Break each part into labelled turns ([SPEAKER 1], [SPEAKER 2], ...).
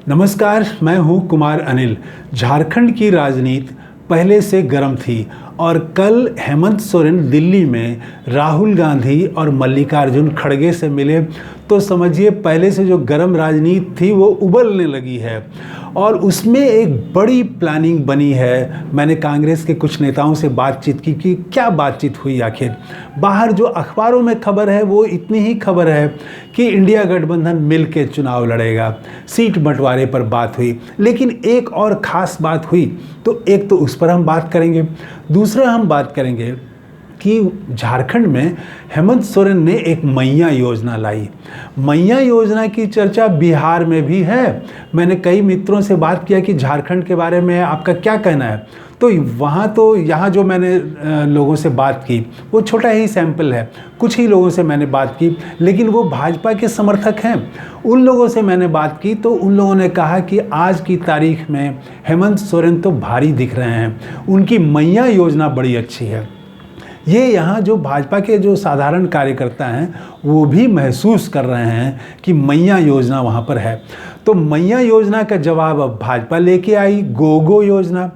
[SPEAKER 1] नमस्कार, मैं हूं कुमार अनिल। झारखंड की राजनीति पहले से गर्म थी और कल हेमंत सोरेन दिल्ली में राहुल गांधी और मल्लिकार्जुन खड़गे से मिले तो समझिए पहले से जो गर्म राजनीति थी वो उबलने लगी है और उसमें एक बड़ी प्लानिंग बनी है। मैंने कांग्रेस के कुछ नेताओं से बातचीत की कि क्या बातचीत हुई आखिर। बाहर जो अखबारों में खबर है वो इतनी ही खबर है कि इंडिया गठबंधन मिल के चुनाव लड़ेगा, सीट बंटवारे पर बात हुई, लेकिन एक और ख़ास बात हुई। तो एक तो उस पर हम बात करेंगे, दूसरा हम बात करेंगे कि झारखंड में हेमंत सोरेन ने एक मैया योजना लाई। मैया योजना की चर्चा बिहार में भी है। मैंने कई मित्रों से बात किया कि झारखंड के बारे में आपका क्या कहना है, तो यहाँ जो मैंने लोगों से बात की वो छोटा ही सैंपल है, कुछ ही लोगों से मैंने बात की, लेकिन वो भाजपा के समर्थक हैं। उन लोगों से मैंने बात की तो उन लोगों ने कहा कि आज की तारीख में हेमंत सोरेन तो भारी दिख रहे हैं, उनकी मैया योजना बड़ी अच्छी है। ये यहाँ जो भाजपा के जो साधारण कार्यकर्ता हैं वो भी महसूस कर रहे हैं कि मैया योजना वहाँ पर है। तो मैया योजना का जवाब अब भाजपा लेके आई, गोगो योजना।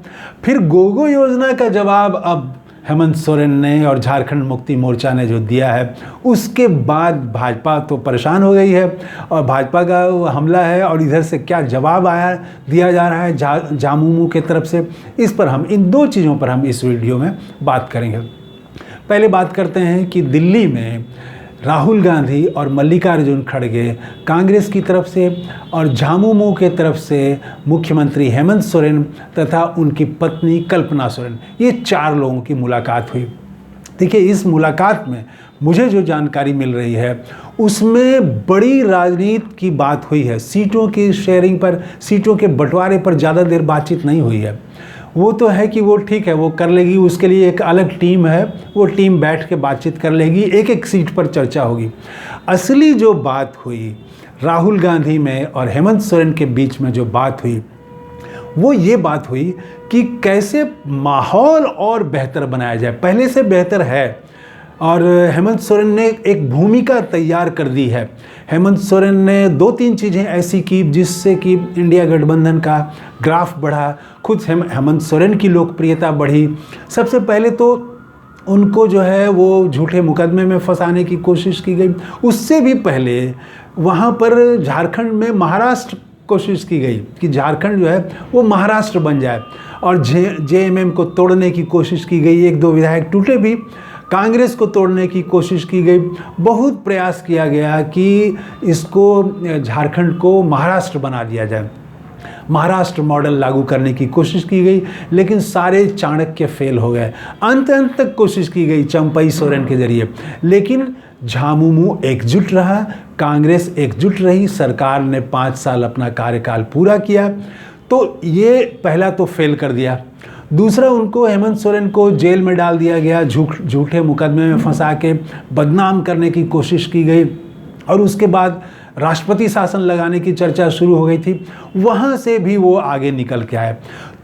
[SPEAKER 1] फिर गोगो योजना का जवाब अब हेमंत सोरेन ने और झारखंड मुक्ति मोर्चा ने जो दिया है, उसके बाद भाजपा तो परेशान हो गई है और भाजपा का हमला है और इधर से क्या जवाब दिया जा रहा है झामुमो के तरफ से। इस पर हम इन दो चीज़ों पर हम इस वीडियो में बात करेंगे। पहले बात करते हैं कि दिल्ली में राहुल गांधी और मल्लिकार्जुन खड़गे कांग्रेस की तरफ से और झामुमो के तरफ से मुख्यमंत्री हेमंत सोरेन तथा उनकी पत्नी कल्पना सोरेन, ये 4 लोगों की मुलाकात हुई। देखिए, इस मुलाकात में मुझे जो जानकारी मिल रही है उसमें बड़ी राजनीति की बात हुई है। सीटों की शेयरिंग पर, सीटों के बंटवारे पर ज़्यादा देर बातचीत नहीं हुई है। वो तो है कि वो ठीक है, वो कर लेगी, उसके लिए एक अलग टीम है, वो टीम बैठ के बातचीत कर लेगी, एक एक सीट पर चर्चा होगी। असली जो बात हुई राहुल गांधी में और हेमंत सोरेन के बीच में जो बात हुई वो ये बात हुई कि कैसे माहौल और बेहतर बनाया जाए। पहले से बेहतर है और हेमंत सोरेन ने एक भूमिका तैयार कर दी है। हेमंत सोरेन ने 2-3 चीज़ें ऐसी की जिससे कि इंडिया गठबंधन का ग्राफ बढ़ा, खुद हेमंत सोरेन की लोकप्रियता बढ़ी। सबसे पहले तो उनको जो है वो झूठे मुकदमे में फंसाने की कोशिश की गई। उससे भी पहले वहाँ पर झारखंड में महाराष्ट्र कोशिश की गई कि झारखंड जो है वो महाराष्ट्र बन जाए और जेएमएम को तोड़ने की कोशिश की गई। 1-2 विधायक टूटे भी, कांग्रेस को तोड़ने की कोशिश की गई। बहुत प्रयास किया गया कि इसको झारखंड को महाराष्ट्र बना दिया जाए, महाराष्ट्र मॉडल लागू करने की कोशिश की गई, लेकिन सारे चाणक्य फेल हो गए। अंत तक कोशिश की गई चंपई सोरेन के जरिए, लेकिन झामुमो एकजुट रहा, कांग्रेस एकजुट रही, सरकार ने 5 साल अपना कार्यकाल पूरा किया। तो ये पहला तो फेल कर दिया। दूसरा, उनको हेमंत सोरेन को जेल में डाल दिया गया, झूठे मुकदमे में फंसा के बदनाम करने की कोशिश की गई और उसके बाद राष्ट्रपति शासन लगाने की चर्चा शुरू हो गई थी। वहाँ से भी वो आगे निकल के आए।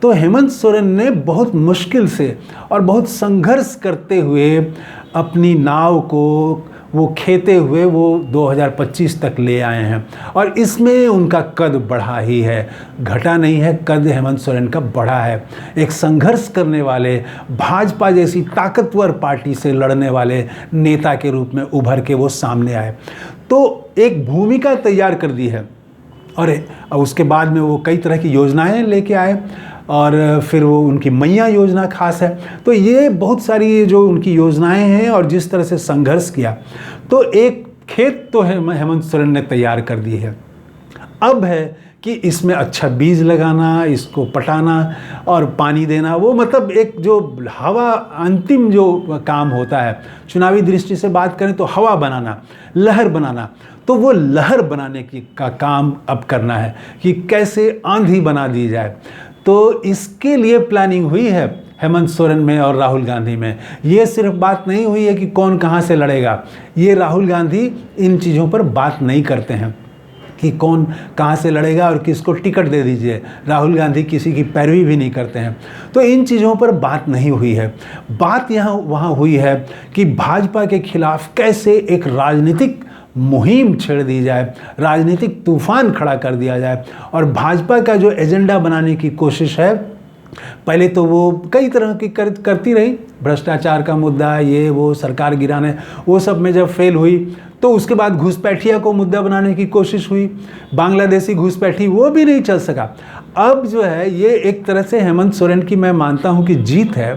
[SPEAKER 1] तो हेमंत सोरेन ने बहुत मुश्किल से और बहुत संघर्ष करते हुए अपनी नाव को वो खेते हुए वो 2025 तक ले आए हैं और इसमें उनका कद बढ़ा ही है, घटा नहीं है। कद हेमंत सोरेन का बढ़ा है। एक संघर्ष करने वाले, भाजपा जैसी ताकतवर पार्टी से लड़ने वाले नेता के रूप में उभर के वो सामने आए। तो एक भूमिका तैयार कर दी है और उसके बाद में वो कई तरह की योजनाएं लेके आए और फिर वो उनकी मैया योजना खास है। तो ये बहुत सारी जो उनकी योजनाएं हैं और जिस तरह से संघर्ष किया, तो एक खेत तो हेमंत सोरेन ने तैयार कर दी है। अब है कि इसमें अच्छा बीज लगाना, इसको पटाना और पानी देना, वो मतलब एक जो हवा अंतिम जो काम होता है, चुनावी दृष्टि से बात करें तो हवा बनाना, लहर बनाना, तो वो लहर बनाने का काम अब करना है कि कैसे आंधी बना दी जाए। तो इसके लिए प्लानिंग हुई है हेमंत सोरेन में और राहुल गांधी में। ये सिर्फ बात नहीं हुई है कि कौन कहाँ से लड़ेगा। ये राहुल गांधी इन चीज़ों पर बात नहीं करते हैं कि कौन कहाँ से लड़ेगा और किसको टिकट दे दीजिए। राहुल गांधी किसी की पैरवी भी नहीं करते हैं। तो इन चीज़ों पर बात नहीं हुई है। बात वहाँ हुई है कि भाजपा के खिलाफ कैसे एक राजनीतिक मुहिम छेड़ दी जाए, राजनीतिक तूफान खड़ा कर दिया जाए। और भाजपा का जो एजेंडा बनाने की कोशिश है, पहले तो वो कई तरह की करती रही, भ्रष्टाचार का मुद्दा, ये वो सरकार गिराने, वो सब में जब फेल हुई तो उसके बाद घुसपैठिया को मुद्दा बनाने की कोशिश हुई, बांग्लादेशी घुसपैठी, वो भी नहीं चल सका। अब जो है ये एक तरह से हेमंत सोरेन की मैं मानता हूँ कि जीत है,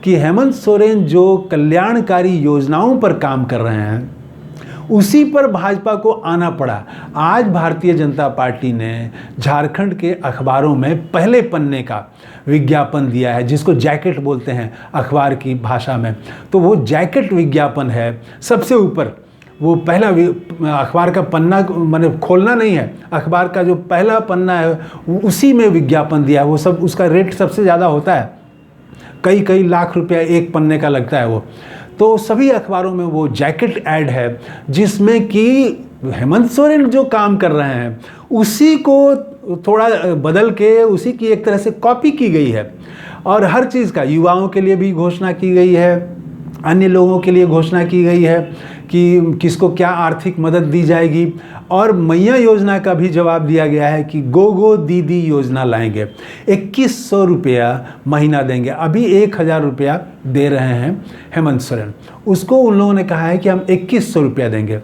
[SPEAKER 1] कि हेमंत सोरेन जो कल्याणकारी योजनाओं पर काम कर रहे हैं उसी पर भाजपा को आना पड़ा। आज भारतीय जनता पार्टी ने झारखंड के अखबारों में पहले पन्ने का विज्ञापन दिया है, जिसको जैकेट बोलते हैं अखबार की भाषा में। तो वो जैकेट विज्ञापन है सबसे ऊपर, वो पहला अखबार का पन्ना माने खोलना नहीं है, अखबार का जो पहला पन्ना है उसी में विज्ञापन दिया है। वो सब उसका रेट सबसे ज़्यादा होता है, कई लाख रुपया एक पन्ने का लगता है वो। तो सभी अखबारों में वो जैकेट ऐड है, जिसमें कि हेमंत सोरेन जो काम कर रहे हैं उसी को थोड़ा बदल के उसी की एक तरह से कॉपी की गई है। और हर चीज़ का युवाओं के लिए भी घोषणा की गई है, अन्य लोगों के लिए घोषणा की गई है कि किसको क्या आर्थिक मदद दी जाएगी। और मैया योजना का भी जवाब दिया गया है कि गो दीदी योजना लाएंगे, 2100 रुपया महीना देंगे। अभी 1000 रुपया दे रहे हैं हेमंत सोरेन, उसको उन लोगों ने कहा है कि हम 2100 रुपया देंगे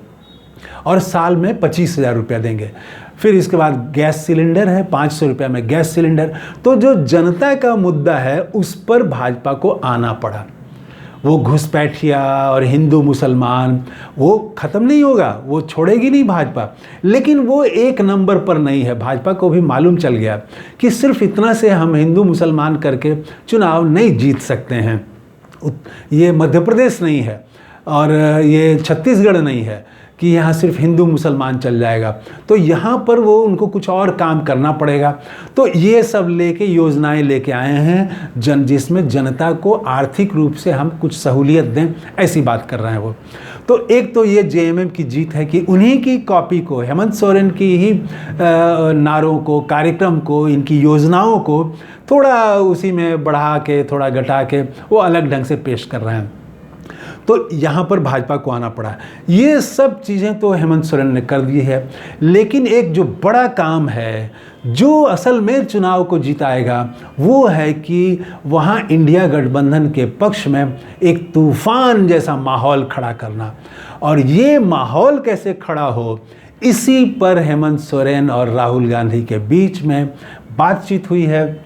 [SPEAKER 1] और साल में 25,000 रुपया देंगे। फिर इसके बाद गैस सिलेंडर है, 500 रुपया में गैस सिलेंडर। तो जो जनता का मुद्दा है उस पर भाजपा को आना पड़ा। वो घुसपैठिया और हिंदू मुसलमान वो ख़त्म नहीं होगा, वो छोड़ेगी नहीं भाजपा, लेकिन वो एक नंबर पर नहीं है। भाजपा को भी मालूम चल गया कि सिर्फ इतना से हम हिंदू मुसलमान करके चुनाव नहीं जीत सकते हैं। ये मध्य प्रदेश नहीं है और ये छत्तीसगढ़ नहीं है कि यहाँ सिर्फ हिंदू मुसलमान चल जाएगा। तो यहाँ पर वो उनको कुछ और काम करना पड़ेगा। तो ये सब लेके योजनाएं लेके आए हैं जिसमें जनता को आर्थिक रूप से हम कुछ सहूलियत दें, ऐसी बात कर रहे हैं वो। तो एक तो ये जेएमएम की जीत है कि उन्हीं की कॉपी को, हेमंत सोरेन की ही नारों को, कार्यक्रम को, इनकी योजनाओं को थोड़ा उसी में बढ़ा के, थोड़ा घटा के वो अलग ढंग से पेश कर रहे हैं। तो यहाँ पर भाजपा को आना पड़ा। ये सब चीज़ें तो हेमंत सोरेन ने कर दी है, लेकिन एक जो बड़ा काम है जो असल में चुनाव को जिताएगा वो है कि वहाँ इंडिया गठबंधन के पक्ष में एक तूफान जैसा माहौल खड़ा करना। और ये माहौल कैसे खड़ा हो, इसी पर हेमंत सोरेन और राहुल गांधी के बीच में बातचीत हुई है।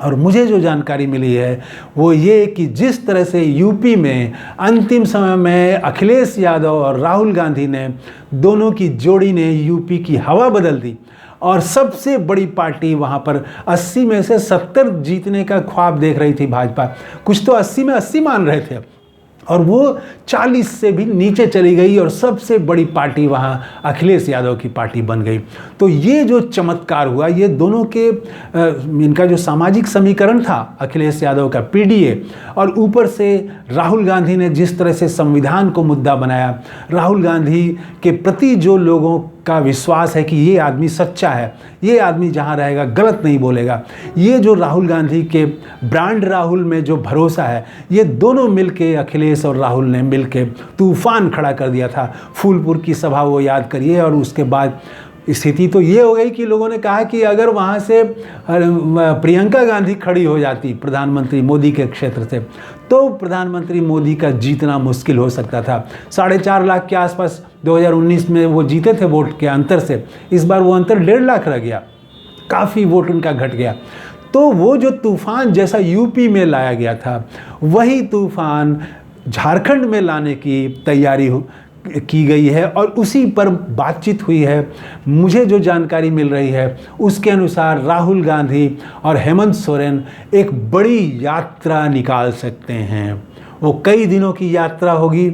[SPEAKER 1] और मुझे जो जानकारी मिली है वो ये कि जिस तरह से यूपी में अंतिम समय में अखिलेश यादव और राहुल गांधी ने, दोनों की जोड़ी ने यूपी की हवा बदल दी और सबसे बड़ी पार्टी वहाँ पर 80 में से 70 जीतने का ख्वाब देख रही थी भाजपा, कुछ तो 80 में 80 मान रहे थे और वो 40 से भी नीचे चली गई और सबसे बड़ी पार्टी वहाँ अखिलेश यादव की पार्टी बन गई। तो ये जो चमत्कार हुआ, ये दोनों के इनका जो सामाजिक समीकरण था अखिलेश यादव का पीडीए, और ऊपर से राहुल गांधी ने जिस तरह से संविधान को मुद्दा बनाया, राहुल गांधी के प्रति जो लोगों का विश्वास है कि ये आदमी सच्चा है, ये आदमी जहाँ रहेगा गलत नहीं बोलेगा, ये जो राहुल गांधी के ब्रांड राहुल में जो भरोसा है, ये दोनों मिलके अखिलेश और राहुल ने मिलके तूफान खड़ा कर दिया था। फूलपुर की सभा वो याद करिए। और उसके बाद स्थिति तो ये हो गई कि लोगों ने कहा कि अगर वहाँ से प्रियंका गांधी खड़ी हो जाती प्रधानमंत्री मोदी के क्षेत्र से, तो प्रधानमंत्री मोदी का जीतना मुश्किल हो सकता था। 4.5 लाख के आसपास 2019 में वो जीते थे वोट के अंतर से, इस बार वो अंतर 1.5 लाख रह गया, काफ़ी वोट उनका घट गया। तो वो जो तूफान जैसा यूपी में लाया गया था, वही तूफान झारखंड में लाने की तैयारी की गई है और उसी पर बातचीत हुई है। मुझे जो जानकारी मिल रही है उसके अनुसार राहुल गांधी और हेमंत सोरेन एक बड़ी यात्रा निकाल सकते हैं। वो कई दिनों की यात्रा होगी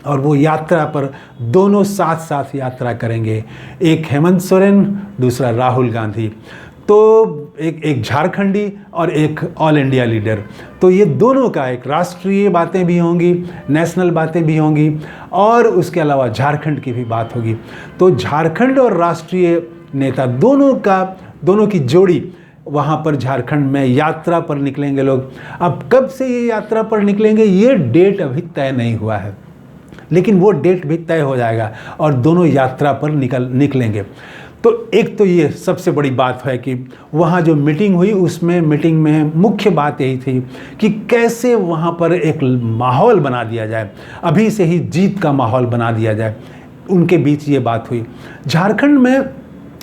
[SPEAKER 1] और वो यात्रा पर दोनों साथ साथ यात्रा करेंगे, एक हेमंत सोरेन, दूसरा राहुल गांधी। तो एक झारखंडी और एक ऑल इंडिया लीडर। तो ये दोनों का एक राष्ट्रीय बातें भी होंगी, नेशनल बातें भी होंगी और उसके अलावा झारखंड की भी बात होगी। तो झारखंड और राष्ट्रीय नेता दोनों की जोड़ी वहाँ पर झारखंड में यात्रा पर निकलेंगे लोग। अब कब से ये यात्रा पर निकलेंगे ये डेट अभी तय नहीं हुआ है, लेकिन वो डेट भी तय हो जाएगा और दोनों यात्रा पर निकलेंगे। तो एक तो ये सबसे बड़ी बात है कि वहाँ जो मीटिंग हुई उसमें मीटिंग में मुख्य बात यही थी कि कैसे वहाँ पर एक माहौल बना दिया जाए, अभी से ही जीत का माहौल बना दिया जाए। उनके बीच ये बात हुई। झारखंड में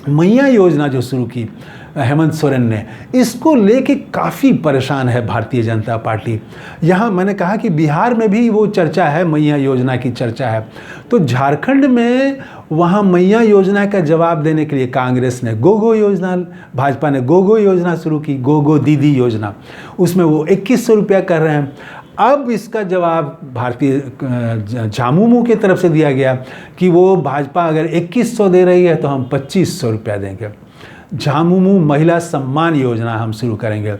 [SPEAKER 1] मैया योजना जो शुरू की हेमंत सोरेन ने, इसको लेके काफ़ी परेशान है भारतीय जनता पार्टी। यहाँ मैंने कहा कि बिहार में भी वो चर्चा है, मैया योजना की चर्चा है, तो झारखंड में वहाँ मैया योजना का जवाब देने के लिए कांग्रेस ने गोगो योजना, भाजपा ने गोगो योजना शुरू की, गोगो दीदी योजना, उसमें वो 2100 रुपया कर रहे हैं। अब इसका जवाब भारतीय झामुमो की तरफ से दिया गया कि वो भाजपा अगर 2100 दे रही है तो हम 2500 रुपया देंगे। झामुमो महिला सम्मान योजना हम शुरू करेंगे,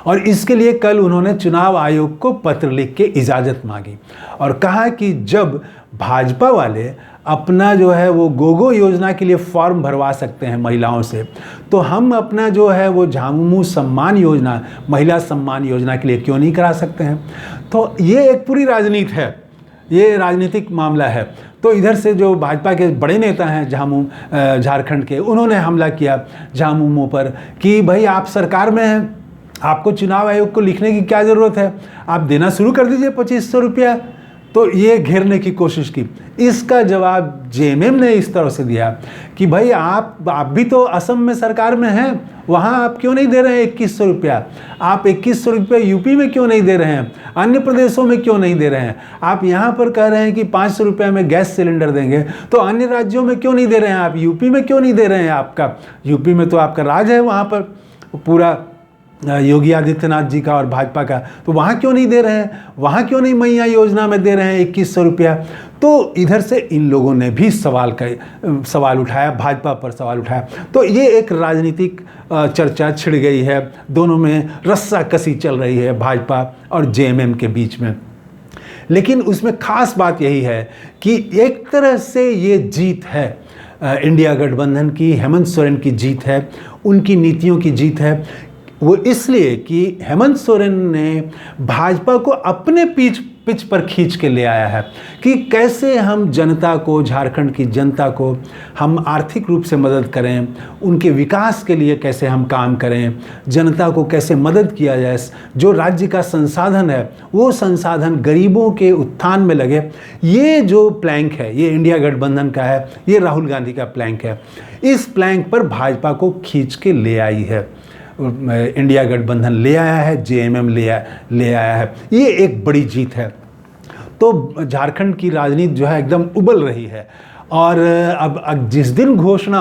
[SPEAKER 1] और इसके लिए कल उन्होंने चुनाव आयोग को पत्र लिख के इजाज़त मांगी और कहा कि जब भाजपा वाले अपना जो है वो गोगो योजना के लिए फॉर्म भरवा सकते हैं महिलाओं से, तो हम अपना जो है वो झामुमो सम्मान योजना, महिला सम्मान योजना के लिए क्यों नहीं करा सकते हैं। तो ये एक पूरी राजनीति है, ये राजनीतिक मामला है। तो इधर से जो भाजपा के बड़े नेता हैं झारखंड के, उन्होंने हमला किया झामुमो पर कि भाई आप सरकार में हैं, आपको चुनाव आयोग को लिखने की क्या ज़रूरत है, आप देना शुरू कर दीजिए 2500 रुपया। तो ये घेरने की कोशिश की। इसका जवाब जेएमएम ने इस तरह से दिया कि भाई आप भी तो असम में सरकार में हैं, वहाँ आप क्यों नहीं दे रहे हैं 2100 रुपया, आप 2100 रुपया यूपी में क्यों नहीं दे रहे हैं, अन्य प्रदेशों में क्यों नहीं दे रहे हैं, आप यहाँ पर कह रहे हैं कि 500 रुपया में गैस सिलेंडर देंगे, तो अन्य राज्यों में क्यों नहीं दे रहे हैं, आप यूपी में क्यों नहीं दे रहे हैं, आपका यूपी में तो आपका राज है वहाँ पर पूरा योगी आदित्यनाथ जी का और भाजपा का, तो वहाँ क्यों नहीं दे रहे हैं, वहाँ क्यों नहीं मैया योजना में दे रहे हैं 2100 रुपया। तो इधर से इन लोगों ने भी सवाल उठाया, भाजपा पर सवाल उठाया। तो ये एक राजनीतिक चर्चा छिड़ गई है, दोनों में रस्साकसी चल रही है भाजपा और जेएमएम के बीच में। लेकिन उसमें खास बात यही है कि एक तरह से ये जीत है इंडिया गठबंधन की, हेमंत सोरेन की जीत है, उनकी नीतियों की जीत है। वो इसलिए कि हेमंत सोरेन ने भाजपा को अपने पिच पर खींच के ले आया है कि कैसे हम जनता को, झारखंड की जनता को हम आर्थिक रूप से मदद करें, उनके विकास के लिए कैसे हम काम करें, जनता को कैसे मदद किया जाए, जो राज्य का संसाधन है वो संसाधन गरीबों के उत्थान में लगे। ये जो प्लैंक है ये इंडिया गठबंधन का है, ये राहुल गांधी का प्लैंक है। इस प्लैंक पर भाजपा को खींच के ले आई है, इंडिया गठबंधन ले आया है, जेएमएम ले आया है। ये एक बड़ी जीत है। तो झारखंड की राजनीति जो है एकदम उबल रही है। और अब जिस दिन घोषणा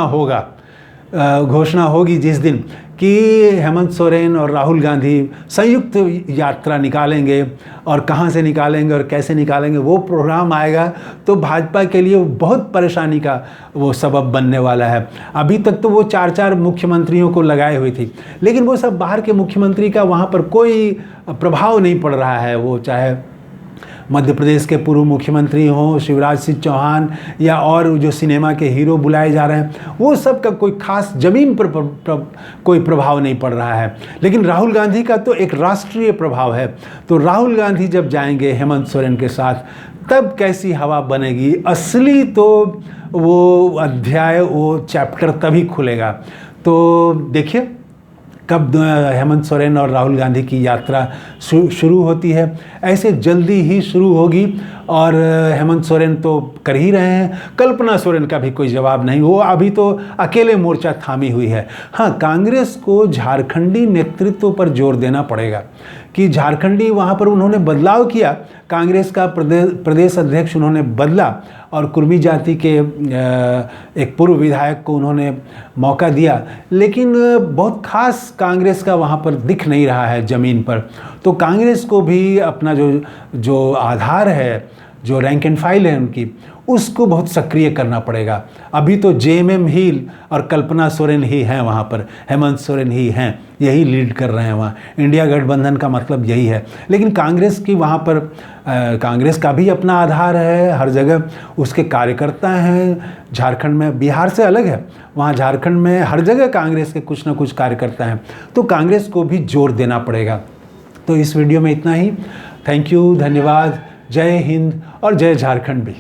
[SPEAKER 1] होगी जिस दिन कि हेमंत सोरेन और राहुल गांधी संयुक्त यात्रा निकालेंगे, और कहाँ से निकालेंगे और कैसे निकालेंगे वो प्रोग्राम आएगा, तो भाजपा के लिए बहुत परेशानी का वो सबब बनने वाला है। अभी तक तो वो 4 मुख्यमंत्रियों को लगाए हुई थी, लेकिन वो सब बाहर के मुख्यमंत्री का वहाँ पर कोई प्रभाव नहीं पड़ रहा है। वो चाहे मध्य प्रदेश के पूर्व मुख्यमंत्री हों शिवराज सिंह चौहान, या और जो सिनेमा के हीरो बुलाए जा रहे हैं, वो सब का कोई खास ज़मीन पर कोई प्रभाव नहीं पड़ रहा है। लेकिन राहुल गांधी का तो एक राष्ट्रीय प्रभाव है। तो राहुल गांधी जब जाएंगे हेमंत सोरेन के साथ, तब कैसी हवा बनेगी, असली तो वो अध्याय, वो चैप्टर तभी खुलेगा। तो देखिए कब हेमंत सोरेन और राहुल गांधी की यात्रा शुरू होती है। ऐसे जल्दी ही शुरू होगी, और हेमंत सोरेन तो कर ही रहे हैं, कल्पना सोरेन का भी कोई जवाब नहीं, वो अभी तो अकेले मोर्चा थामी हुई है। हाँ, कांग्रेस को झारखंडी नेतृत्व पर जोर देना पड़ेगा कि झारखंडी, वहाँ पर उन्होंने बदलाव किया, कांग्रेस का प्रदेश अध्यक्ष उन्होंने बदला, और कुर्मी जाति के एक पूर्व विधायक को उन्होंने मौका दिया, लेकिन बहुत खास कांग्रेस का वहाँ पर दिख नहीं रहा है ज़मीन पर। तो कांग्रेस को भी अपना जो आधार है, जो रैंक एंड फाइल है उनकी, उसको बहुत सक्रिय करना पड़ेगा। अभी तो जेएमएम ही और कल्पना सोरेन ही हैं वहाँ पर, हेमंत सोरेन ही हैं, यही लीड कर रहे हैं वहाँ। इंडिया गठबंधन का मतलब यही है। लेकिन कांग्रेस की वहाँ पर कांग्रेस का भी अपना आधार है, हर जगह उसके कार्यकर्ता हैं। झारखंड में, बिहार से अलग है, वहाँ झारखंड में हर जगह कांग्रेस के कुछ ना कुछ कार्यकर्ता हैं। तो कांग्रेस को भी जोर देना पड़ेगा। तो इस वीडियो में इतना ही। थैंक यू, धन्यवाद, जय हिंद। और जय झारखंड भी।